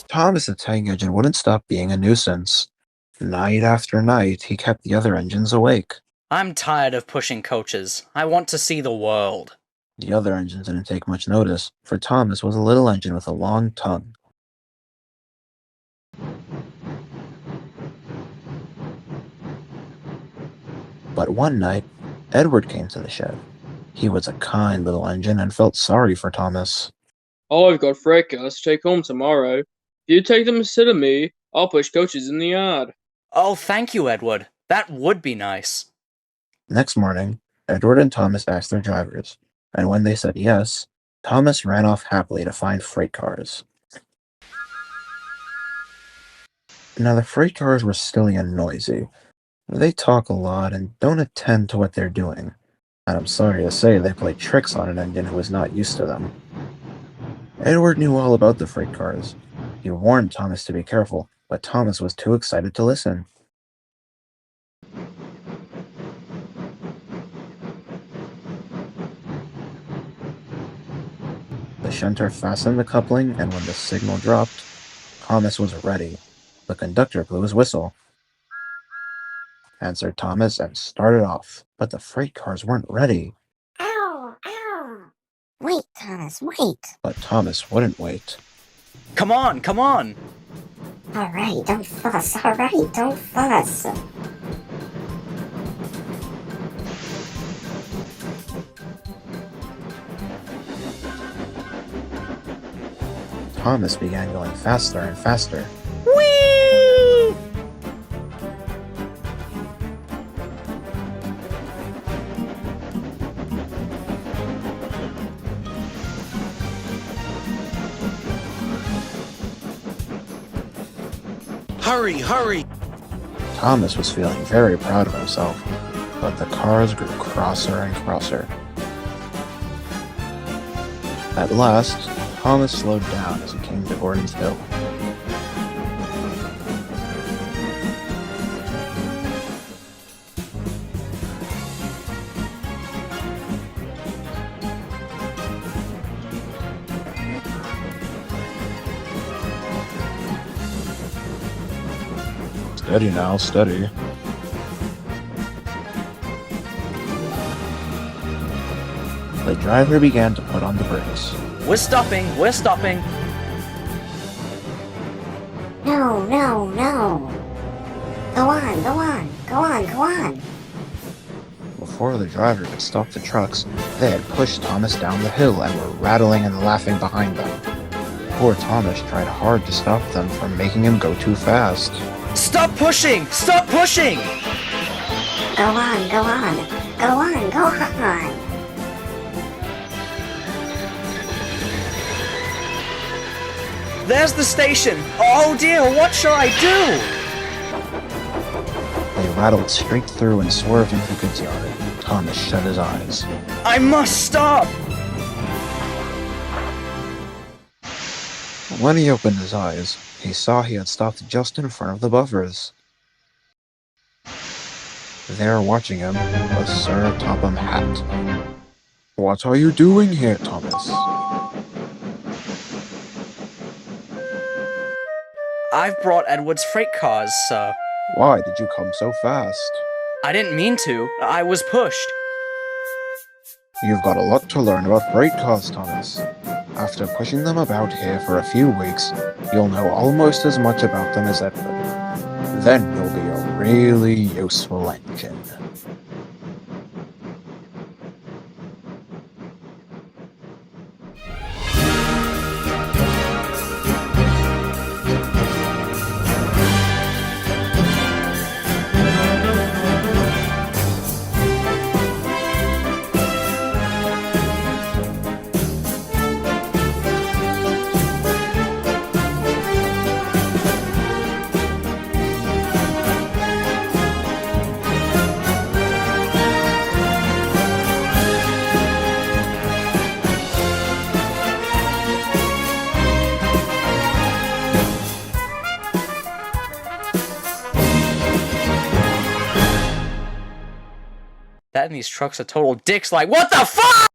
Thomas the Tank Engine wouldn't stop being a nuisance. Night after night, he kept the other engines awake. I'm tired of pushing coaches. I want to see the world. The other engines didn't take much notice, for Thomas was a little engine with a long tongue. But one night, Edward came to the shed. He was a kind little engine and felt sorry for Thomas. I've got freight cars to take home tomorrow. If you take them instead of me, I'll push coaches in the yard. Oh, thank you, Edward. That would be nice. Next morning, Edward and Thomas asked their drivers, and when they said yes, Thomas ran off happily to find freight cars. Now, the freight cars were silly and noisy. They talk a lot and don't attend to what they're doing, and I'm sorry to say they play tricks on an engine who was not used to them. Edward knew all about the freight cars. He warned Thomas to be careful, but Thomas was too excited to listen. The shunter fastened the coupling, and when the signal dropped, Thomas was ready. The conductor blew his whistle, answered Thomas, and started off. But the freight cars weren't ready. Ow! Ow! Wait, Thomas, wait! But Thomas wouldn't wait. Come on, come on! Alright, don't fuss, alright, don't fuss. Thomas began going faster and faster. Whee! Hurry, hurry! Thomas was feeling very proud of himself, but the cars grew crosser and crosser. At last, Thomas slowed down as he came to Gordon's Hill. Steady now, steady. The driver began to put on the brakes. We're stopping, we're stopping. No, no, no. Go on, go on, go on, go on. Before the driver could stop the trucks, they had pushed Thomas down the hill and were rattling and laughing behind them. Poor Thomas tried hard to stop them from making him go too fast. Stop pushing! Stop pushing! Go on, go on, go on, go on. There's the station! Oh dear, what shall I do? They rattled straight through and swerved into the goods yard. Thomas shut his eyes. I must stop! When he opened his eyes, he saw he had stopped just in front of the buffers. There watching him was Sir Topham Hatt. "What are you doing here, Thomas?" I've brought Edward's freight cars, sir. "Why did you come so fast?" I didn't mean to. I was pushed. "You've got a lot to learn about freight cars, Thomas. After pushing them about here for a few weeks, you'll know almost as much about them as Edward. Then you'll be a really useful engine." That and these trucks are total dicks like, what the fuck?!